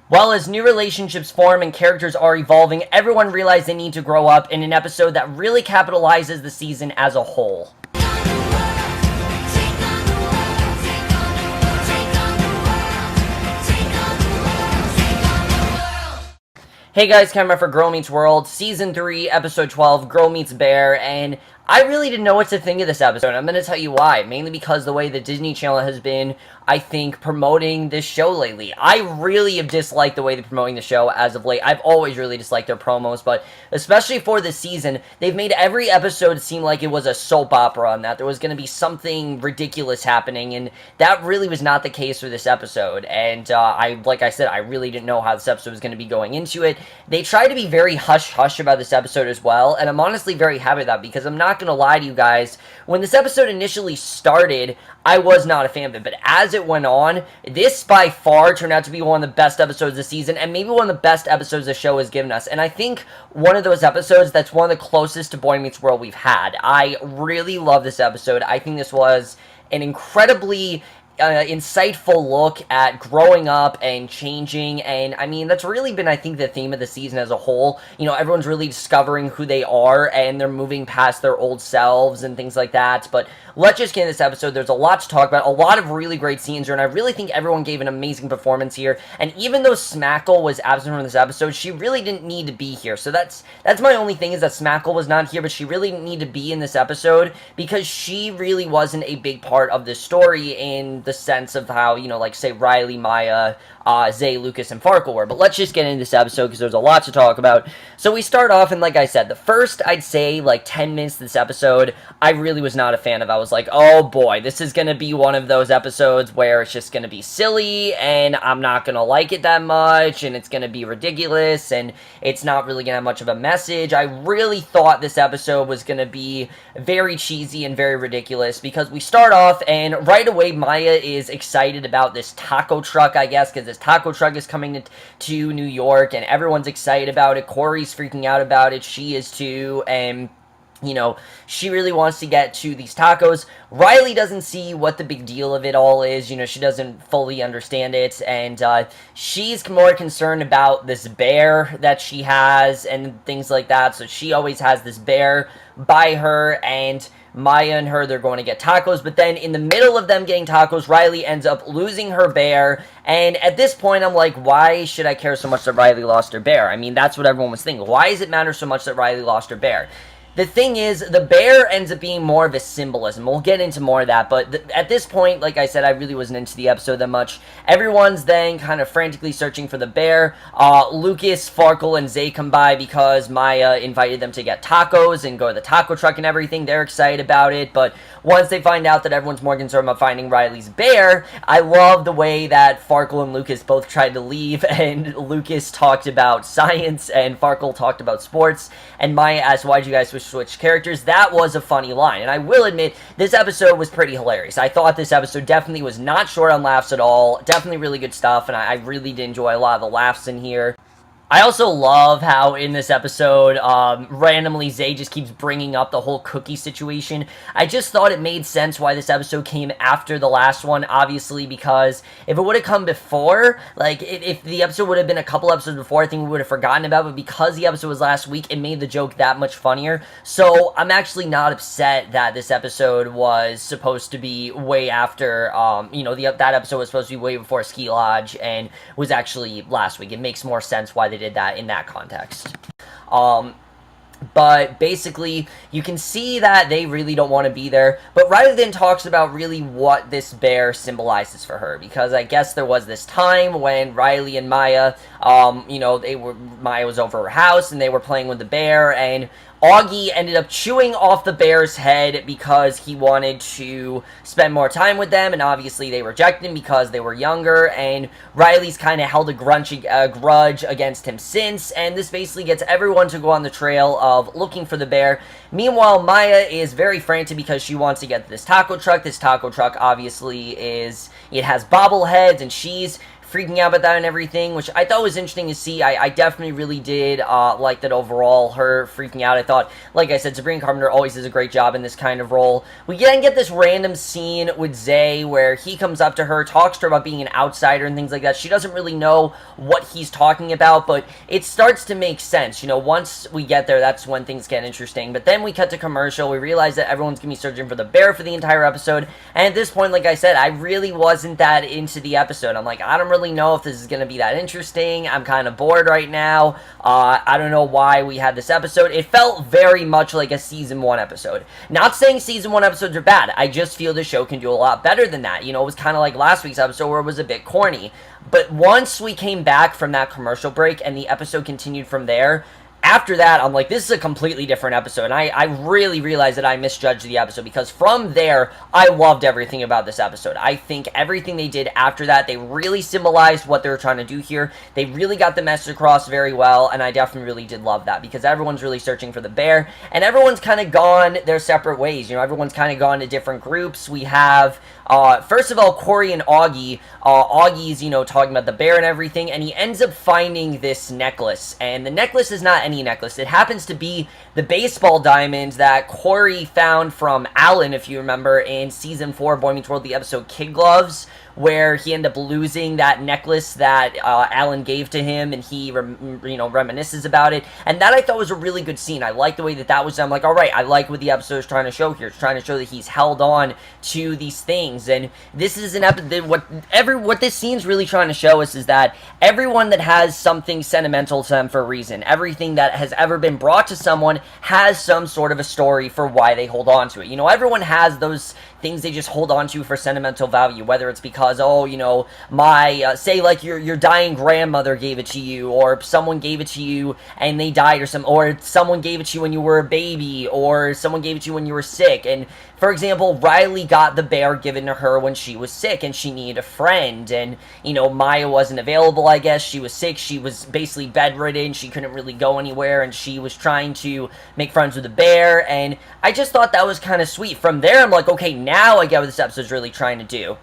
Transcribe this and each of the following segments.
While as new relationships form and characters are evolving, everyone realizes they need to grow up in an episode that really capitalizes the season as a whole. Hey guys, camera for Girl Meets World, Season 3, Episode 12, Girl Meets Bear, and I really didn't know what to think of this episode. I'm going to tell you why. Mainly because the way the Disney Channel has been, I think, promoting this show lately. I really have disliked the way they're promoting the show as of late. I've always really disliked their promos, but especially for this season, they've made every episode seem like it was a soap opera and that there was going to be something ridiculous happening, and that really was not the case for this episode. And like I said, I really didn't know how this episode was going to be going into it. They tried to be very hush-hush about this episode as well, and I'm honestly very happy with that, because I'm not going to lie to you guys, when this episode initially started, I was not a fan of it, but as it went on, this by far turned out to be one of the best episodes of the season, and maybe one of the best episodes the show has given us, and I think one of those episodes that's one of the closest to Boy Meets World we've had. I really love this episode. I think this was an incredibly insightful look at growing up and changing, and I mean, that's really been, I think, the theme of the season as a whole. You know, everyone's really discovering who they are, and they're moving past their old selves and things like that, but let's just get into this episode. There's a lot to talk about, a lot of really great scenes here, and I really think everyone gave an amazing performance here, and even though Smackle was absent from this episode, she really didn't need to be here, so that's my only thing, is that Smackle was not here, but she really didn't need to be in this episode, because she really wasn't a big part of this story in the sense of how, you know, like, say, Riley, Maya, Zay, Lucas, and Farkle were. But let's just get into this episode, because there's a lot to talk about. So we start off, and like I said, the first, I'd say, like, 10 minutes of this episode, I really was not a fan of. I was like, oh boy, this is gonna be one of those episodes where it's just gonna be silly, and I'm not gonna like it that much, and it's gonna be ridiculous, and it's not really gonna have much of a message. I really thought this episode was gonna be very cheesy and very ridiculous, because we start off, and right away, Maya is excited about this taco truck, I guess, because this taco truck is coming to New York, and everyone's excited about it. Corey's freaking out about it. She is too, and you know, she really wants to get to these tacos. Riley doesn't see what the big deal of it all is. You know, she doesn't fully understand it, and she's more concerned about this bear that she has and things like that. So she always has this bear by her, and Maya and her, they're going to get tacos, but then in the middle of them getting tacos, Riley ends up losing her bear, and at this point, I'm like, why should I care so much that Riley lost her bear? I mean, that's what everyone was thinking. Why does it matter so much that Riley lost her bear? The thing is, the bear ends up being more of a symbolism. We'll get into more of that, but at this point, like I said, I really wasn't into the episode that much. Everyone's then kind of frantically searching for the bear. Lucas, Farkle, and Zay come by because Maya invited them to get tacos and go to the taco truck and everything. They're excited about it, but once they find out that everyone's more concerned about finding Riley's bear, I love the way that Farkle and Lucas both tried to leave, and Lucas talked about science, and Farkle talked about sports, and Maya asked, why'd you guys switch characters? That was a funny line, and I will admit, this episode was pretty hilarious. I thought this episode definitely was not short on laughs at all, definitely really good stuff, and I really did enjoy a lot of the laughs in here. I also love how in this episode, randomly Zay just keeps bringing up the whole cookie situation. I just thought it made sense why this episode came after the last one, obviously, because if it would have come before, like, if the episode would have been a couple episodes before, I think we would have forgotten about it, but because the episode was last week, it made the joke that much funnier. So I'm actually not upset that this episode was supposed to be way after, you know, that episode was supposed to be way before Ski Lodge and was actually last week. It makes more sense why they did that in that context. But basically, you can see that they really don't want to be there, but Riley then talks about really what this bear symbolizes for her, because I guess there was this time when Riley and Maya, you know, Maya was over her house, and they were playing with the bear, and Augie ended up chewing off the bear's head because he wanted to spend more time with them, and obviously they rejected him because they were younger, and Riley's kind of held a grudge against him since, and this basically gets everyone to go on the trail of looking for the bear. Meanwhile, Maya is very frantic because she wants to get this taco truck. This taco truck obviously it has bobbleheads, and she's freaking out about that and everything, which I thought was interesting to see. I definitely really did like that overall, her freaking out. I thought, like I said, Sabrina Carpenter always does a great job in this kind of role. We then get this random scene with Zay where he comes up to her, talks to her about being an outsider and things like that. She doesn't really know what he's talking about, but it starts to make sense. You know, once we get there, that's when things get interesting. But then we cut to commercial. We realize that everyone's going to be searching for the bear for the entire episode. And at this point, like I said, I really wasn't that into the episode. I'm like, I don't really know if this is going to be that interesting. I'm kind of bored right now. I don't know why we had this episode. It felt very much like a season 1 episode. Not saying season 1 episodes are bad. I just feel the show can do a lot better than that. You know, it was kind of like last week's episode where it was a bit corny. But once we came back from that commercial break and the episode continued from there, after that, I'm like, this is a completely different episode, and I really realized that I misjudged the episode, because from there, I loved everything about this episode. I think everything they did after that, they really symbolized what they were trying to do here. They really got the message across very well, and I definitely really did love that, because everyone's really searching for the bear, and everyone's kind of gone their separate ways. You know, everyone's kind of gone to different groups. We have, first of all, Corey and Augie. Augie's, you know, talking about the bear and everything, and he ends up finding this necklace, and the necklace is not any necklace. It happens to be the baseball diamond that Corey found from Alan, if you remember, in Season 4 of Boy Meets World, the episode Kid Gloves, where he ended up losing that necklace that Alan gave to him, and he, reminisces about it. And that I thought was a really good scene. I like the way that that was done. I'm like, all right, I like what the episode is trying to show here. It's trying to show that he's held on to these things. And this is an episode, what this scene's really trying to show us is that everyone that has something sentimental to them for a reason, everything that has ever been brought to someone has some sort of a story for why they hold on to it. You know, everyone has those things they just hold on to for sentimental value, whether it's because, oh, you know, my, say like your dying grandmother gave it to you, or someone gave it to you and they died, or someone gave it to you when you were a baby, or someone gave it to you when you were sick. And for example, Riley got the bear given to her when she was sick and she needed a friend, and, you know, Maya wasn't available, I guess. She was sick, she was basically bedridden, she couldn't really go anywhere, and she was trying to make friends with the bear, and I just thought that was kind of sweet. From there, I'm like, okay, now I get what this episode's really trying to do.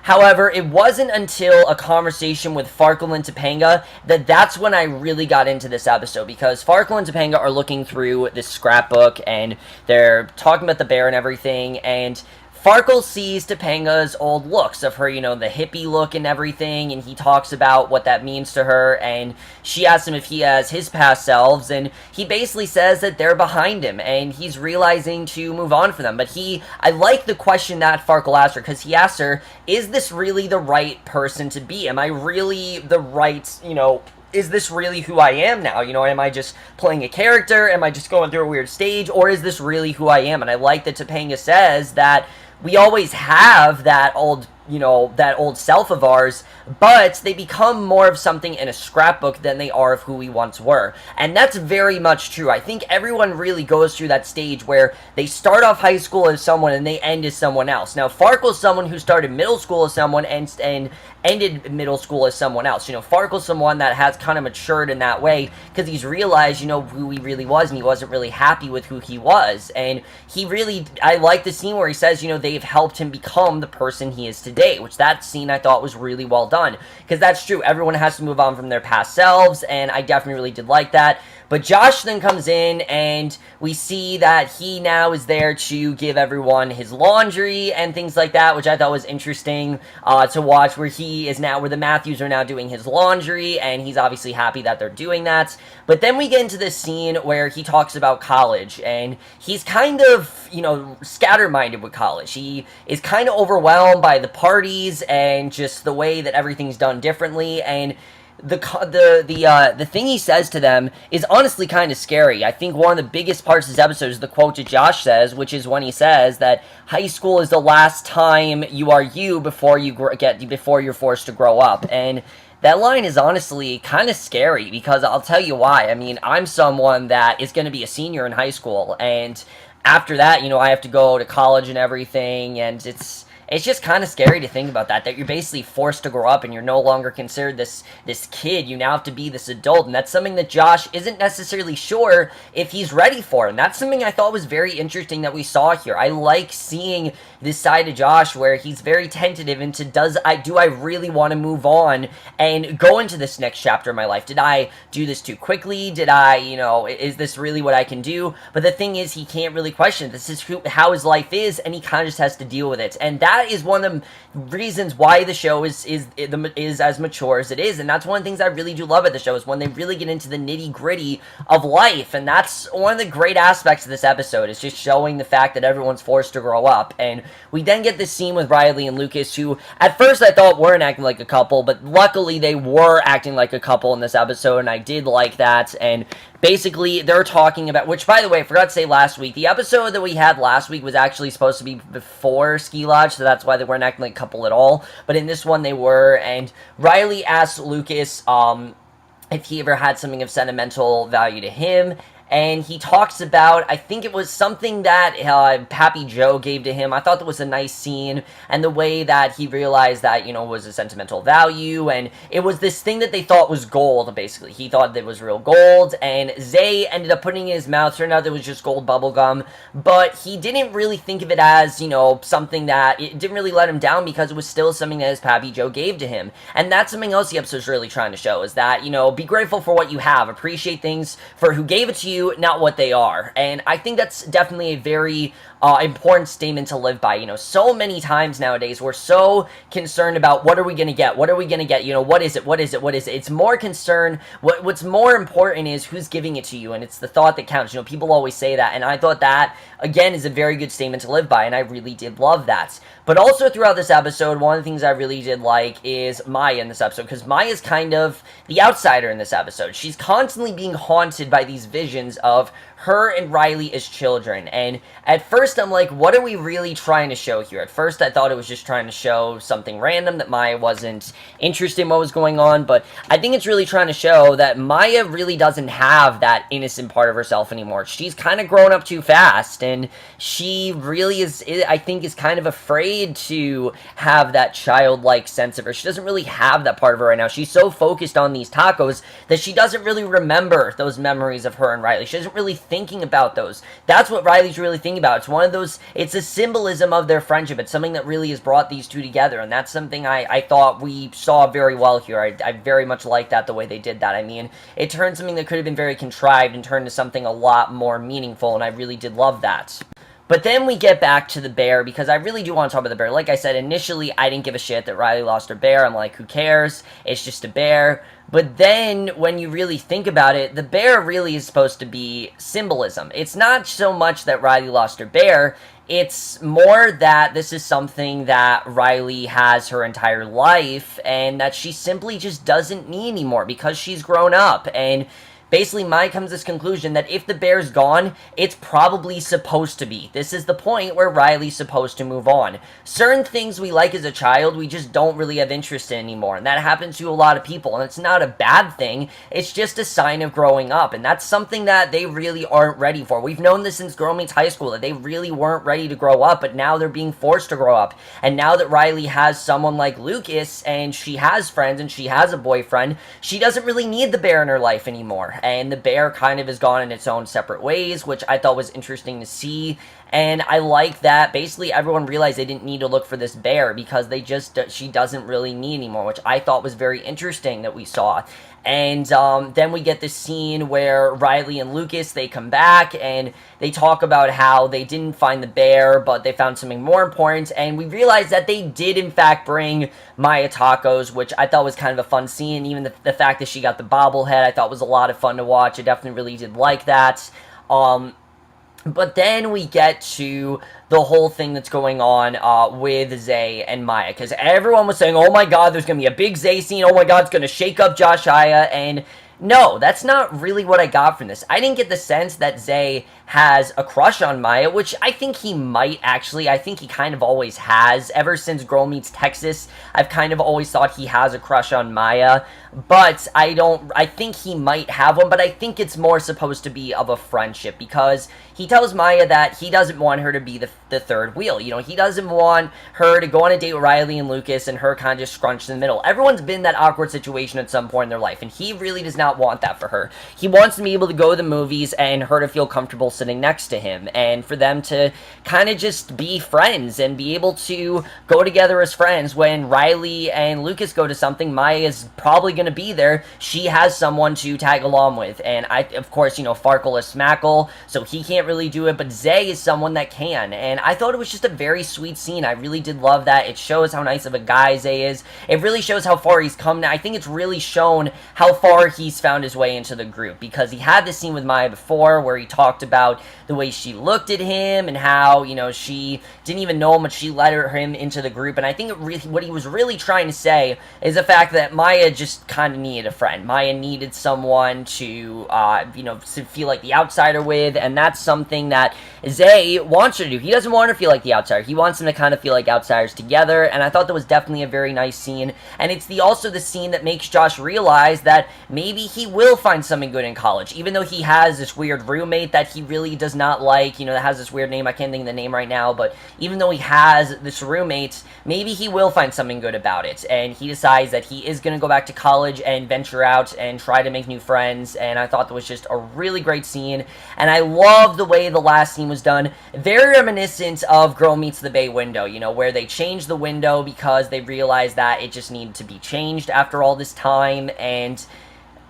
However, it wasn't until a conversation with Farkle and Topanga that's when I really got into this episode, because Farkle and Topanga are looking through this scrapbook, and they're talking about the bear and everything, and Farkle sees Topanga's old looks of her, you know, the hippie look and everything, and he talks about what that means to her, and she asks him if he has his past selves, and he basically says that they're behind him, and he's realizing to move on from them. But I like the question that Farkle asked her, because he asked her, is this really the right person to be? Am I really the right, you know, is this really who I am now? You know, am I just playing a character? Am I just going through a weird stage? Or is this really who I am? And I like that Topanga says that we always have that old, you know, that old self of ours, but they become more of something in a scrapbook than they are of who we once were. And that's very much true. I think everyone really goes through that stage where they start off high school as someone and they end as someone else. Now, Farkle's someone who started middle school as someone and ended middle school as someone else. You know, Farkle's someone that has kind of matured in that way, because he's realized, you know, who he really was, and he wasn't really happy with who he was. And I like the scene where he says, you know, they've helped him become the person he is today, which that scene I thought was really well done, because that's true. Everyone has to move on from their past selves, and I definitely really did like that. But Josh then comes in, and we see that he now is there to give everyone his laundry and things like that, which I thought was interesting to watch, where the Matthews are now doing his laundry, and he's obviously happy that they're doing that. But then we get into this scene where he talks about college, and he's kind of, you know, scatter-minded with college. He is kind of overwhelmed by the parties and just the way that everything's done differently, and the thing he says to them is honestly kind of scary. I think one of the biggest parts of this episode is the quote that Josh says, which is when he says that high school is the last time you are you before you're forced to grow up. And that line is honestly kind of scary, because I'll tell you why. I mean, I'm someone that is going to be a senior in high school, and after that, you know, I have to go to college and everything, and it's it's just kind of scary to think about that you're basically forced to grow up and you're no longer considered this kid. You now have to be this adult, and that's something that Josh isn't necessarily sure if he's ready for, and that's something I thought was very interesting that we saw here. I like seeing this side of Josh where he's very tentative into do I really want to move on and go into this next chapter of my life? Did I do this too quickly? Did I, is this really what I can do? But the thing is, he can't really question it. This is how his life is, and he kind of just has to deal with it. And that is one of the reasons why the show is as mature as it is. And that's one of the things I really do love at the show, is when they really get into the nitty-gritty of life. And that's one of the great aspects of this episode, is just showing the fact that everyone's forced to grow up. And we then get this scene with Riley and Lucas, who at first I thought weren't acting like a couple, but luckily they were acting like a couple in this episode, and I did like that. And basically, they're talking about, which, by the way, I forgot to say last week, the episode that we had last week was actually supposed to be before Ski Lodge, so that's why they weren't acting like a couple at all, but in this one they were. And Riley asked Lucas if he ever had something of sentimental value to him, and he talks about, I think it was something that Pappy Joe gave to him. I thought that was a nice scene, and the way that he realized that, was a sentimental value, and it was this thing that they thought was gold, basically. He thought that it was real gold, and Zay ended up putting it in his mouth. Turned out it was just gold bubblegum, but he didn't really think of it as, something that, it didn't really let him down, because it was still something that his Pappy Joe gave to him. And that's something else the episode's really trying to show, is that, be grateful for what you have, appreciate things for who gave it to you, not what they are. And I think that's definitely a very important statement to live by. So many times nowadays we're so concerned about what are we going to get, what are we going to get, what is it. It's more concern, what's more important is who's giving it to you, and it's the thought that counts. People always say that, and I thought that, again, is a very good statement to live by, and I really did love that. But also throughout this episode, one of the things I really did like is Maya in this episode, because Maya's kind of the outsider in this episode. She's constantly being haunted by these visions of her and Riley as children, and at first I'm like, what are we really trying to show here? At first I thought it was just trying to show something random, that Maya wasn't interested in what was going on, but I think it's really trying to show that Maya really doesn't have that innocent part of herself anymore. She's kind of grown up too fast, and she really is, I think, is kind of afraid to have that childlike sense of her. She doesn't really have that part of her right now. She's so focused on these tacos that she doesn't really remember those memories of her and Riley. She doesn't really thinking about those. That's what Riley's really thinking about. It's one of those, it's a symbolism of their friendship. It's something that really has brought these two together, and that's something I thought we saw very well here. I very much like that, the way they did that. I mean, it turned something that could have been very contrived and turned to something a lot more meaningful, and I really did love that. But then we get back to the bear, because I really do want to talk about the bear. Like I said, initially, I didn't give a shit that Riley lost her bear. I'm like, who cares? It's just a bear. But then, when you really think about it, the bear really is supposed to be symbolism. It's not so much that Riley lost her bear, it's more that this is something that Riley has her entire life, and that she simply just doesn't need anymore, because she's grown up. And basically, Maya comes to this conclusion that if the bear's gone, it's probably supposed to be. This is the point where Riley's supposed to move on. Certain things we like as a child, we just don't really have interest in anymore, and that happens to a lot of people, and it's not a bad thing. It's just a sign of growing up, and that's something that they really aren't ready for. We've known this since Girl Meets High School, that they really weren't ready to grow up, but now they're being forced to grow up. And now that Riley has someone like Lucas, and she has friends, and she has a boyfriend, she doesn't really need the bear in her life anymore. And the bear kind of has gone in its own separate ways, which I thought was interesting to see. And I like that basically everyone realized they didn't need to look for this bear, because she doesn't really need anymore, which I thought was very interesting that we saw. And then we get this scene where Riley and Lucas, they come back and they talk about how they didn't find the bear, but they found something more important, and we realize that they did in fact bring Maya tacos, which I thought was kind of a fun scene. Even the fact that she got the bobblehead, I thought was a lot of fun to watch. I definitely really did like that. But then we get to the whole thing that's going on with Zay and Maya, because everyone was saying, oh my god, there's going to be a big Zay scene, oh my god, it's going to shake up Josh Aya, and No, that's not really what I got from this. I didn't get the sense that Zay has a crush on Maya, which I think he might actually. I think he kind of always has. Ever since Girl Meets Texas, I've kind of always thought he has a crush on Maya. But I think he might have one, but I think it's more supposed to be of a friendship because he tells Maya that he doesn't want her to be the third wheel. You know, he doesn't want her to go on a date with Riley and Lucas and her kind of just scrunched in the middle. Everyone's been in that awkward situation at some point in their life, and he really does not want that for her. He wants to be able to go to the movies and her to feel comfortable sitting next to him, and for them to kind of just be friends and be able to go together as friends. When Riley and Lucas go to something, Maya is probably going to be there. She has someone to tag along with, and of course, you know, Farkle is Smackle, so he can't really do it, but Zay is someone that can, and I thought it was just a very sweet scene. I really did love that. It shows how nice of a guy Zay is. It really shows how far he's come now. I think it's really shown how far he's found his way into the group, because he had this scene with Maya before where he talked about the way she looked at him and how, you know, she didn't even know him, but she let him into the group, and I think what he was really trying to say is the fact that Maya just kind of needed a friend. Maya needed someone to, you know, to feel like the outsider with, and that's something that Zay wants her to do. He doesn't want her to feel like the outsider. He wants them to kind of feel like outsiders together, and I thought that was definitely a very nice scene, and it's also the scene that makes Josh realize that maybe he will find something good in college, even though he has this weird roommate that he really does not like, you know, that has this weird name. I can't think of the name right now, but even though he has this roommate, maybe he will find something good about it, and he decides that he is going to go back to college and venture out and try to make new friends, and I thought that was just a really great scene, and I love the way the last scene was done. Very reminiscent of Girl Meets the Bay window, you know, where they changed the window because they realized that it just needed to be changed after all this time, and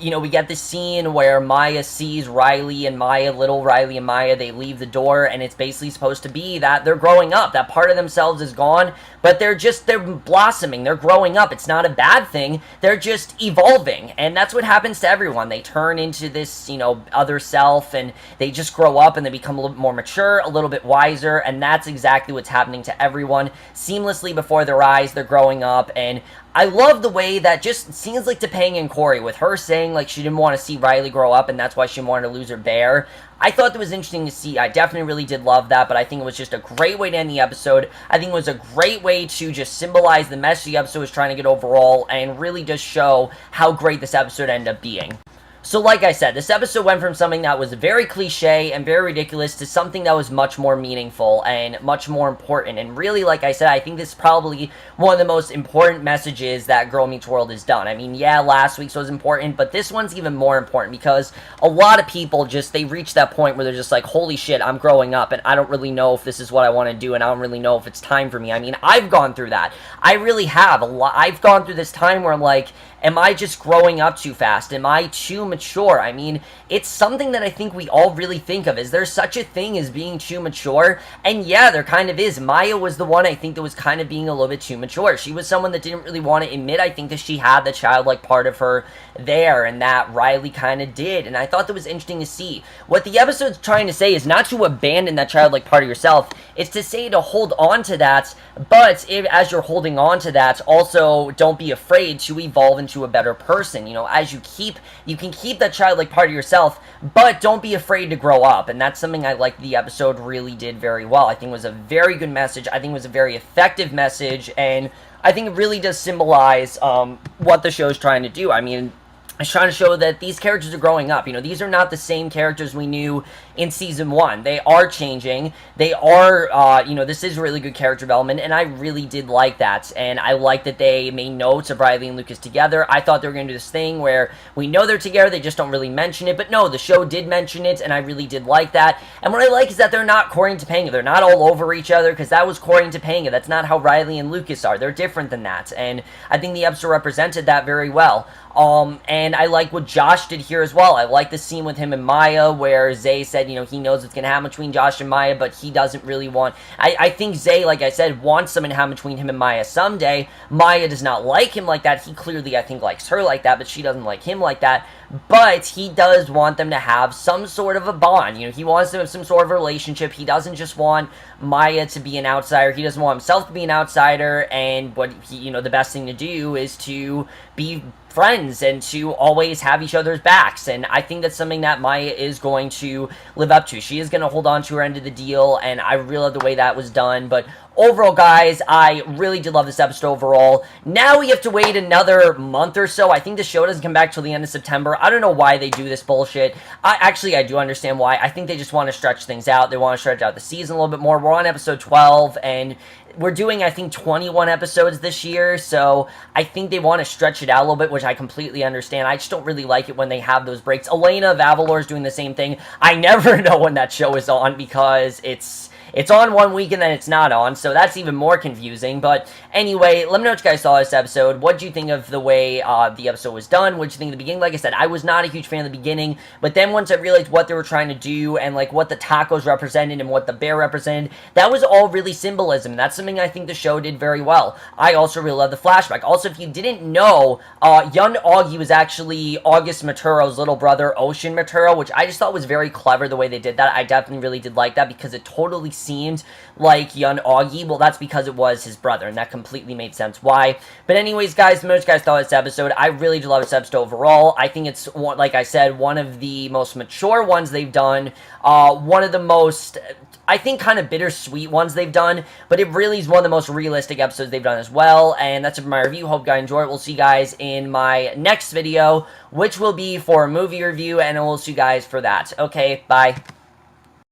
you know, we get this scene where Maya sees Riley and Maya, little Riley and Maya, they leave the door, and it's basically supposed to be that they're growing up. That part of themselves is gone, but they're blossoming, they're growing up. It's not a bad thing, they're just evolving, and that's what happens to everyone. They turn into this, you know, other self, and they just grow up, and they become a little bit more mature, a little bit wiser, and that's exactly what's happening to everyone. Seamlessly before their eyes, they're growing up, and I love the way that just seems like Topanga and Corey, with her saying like she didn't want to see Riley grow up and that's why she wanted to lose her bear. I thought that was interesting to see. I definitely really did love that, but I think it was just a great way to end the episode. I think it was a great way to just symbolize the message the episode was trying to get overall, and really just show how great this episode ended up being. So like I said, this episode went from something that was very cliche and very ridiculous to something that was much more meaningful and much more important. And really, like I said, I think this is probably one of the most important messages that Girl Meets World has done. I mean, yeah, last week's was important, but this one's even more important because a lot of people just, they reach that point where they're just like, holy shit, I'm growing up and I don't really know if this is what I want to do and I don't really know if it's time for me. I mean, I've gone through that. I really have. I've gone through this time where I'm like, am I just growing up too fast? Am I too mature? I mean, it's something that I think we all really think of. Is there such a thing as being too mature? And yeah, there kind of is. Maya was the one I think that was kind of being a little bit too mature. She was someone that didn't really want to admit, I think, that she had the childlike part of her there, and that Riley kind of did. And I thought that was interesting to see. What the episode's trying to say is not to abandon that childlike part of yourself. It's to say to hold on to that, but as you're holding on to that, also don't be afraid to evolve into a better person. You know, as you can keep that childlike part of yourself, but don't be afraid to grow up. And that's something I like the episode really did very well. I think it was a very good message. I think it was a very effective message, and I think it really does symbolize what the show's trying to do. I mean, it's trying to show that these characters are growing up. You know, these are not the same characters we knew in Season 1. They are changing. They are, you know, this is really good character development, and I really did like that. And I like that they made notes of Riley and Lucas together. I thought they were going to do this thing where we know they're together, they just don't really mention it. But no, the show did mention it, and I really did like that. And what I like is that they're not Corey and Topanga. They're not all over each other, because that was Corey and Topanga. That's not how Riley and Lucas are. They're different than that. And I think the episode represented that very well. And I like what Josh did here as well. I like the scene with him and Maya where Zay said, you know, he knows what's going to happen between Josh and Maya, but he doesn't really want... I think Zay, like I said, wants something to happen between him and Maya someday. Maya does not like him like that. He clearly, I think, likes her like that, but she doesn't like him like that. But he does want them to have some sort of a bond. You know, he wants to have some sort of relationship. He doesn't just want Maya to be an outsider. He doesn't want himself to be an outsider, and what he, you know, the best thing to do is to be friends and to always have each other's backs. And I think that's something that Maya is going to live up to. She is going to hold on to her end of the deal, and I really love the way that was done. But overall, guys, I really did love this episode overall. Now we have to wait another month or so. I think the show doesn't come back till the end of September. I don't know why they do this bullshit. I do understand why. I think they just want to stretch things out. They want to stretch out the season a little bit more. We're on episode 12, and we're doing, I think, 21 episodes this year, so I think they want to stretch it out a little bit, which I completely understand. I just don't really like it when they have those breaks. Elena of Avalor is doing the same thing. I never know when that show is on because it's on one week and then it's not on, so that's even more confusing. But anyway, let me know what you guys saw this episode. What do you think of the way the episode was done? What did you think of the beginning? Like I said, I was not a huge fan of the beginning, but then once I realized what they were trying to do and like what the tacos represented and what the bear represented, that was all really symbolism. That's something I think the show did very well. I also really love the flashback. Also, if you didn't know, young Augie was actually August Maturo's little brother, Ocean Maturo, which I just thought was very clever the way they did that. I definitely really did like that because it totally seemed like young Augie. Well, that's because it was his brother, and that completely made sense why. But anyways, guys, most guys thought of this episode. I really do love this episode overall. I think it's, like I said, one of the most mature ones they've done. One of the most, I think, kind of bittersweet ones they've done, but it really is one of the most realistic episodes they've done as well. And that's it for my review. Hope you guys enjoy it. We'll see you guys in my next video, which will be for a movie review, and we'll see you guys for that. Okay, bye.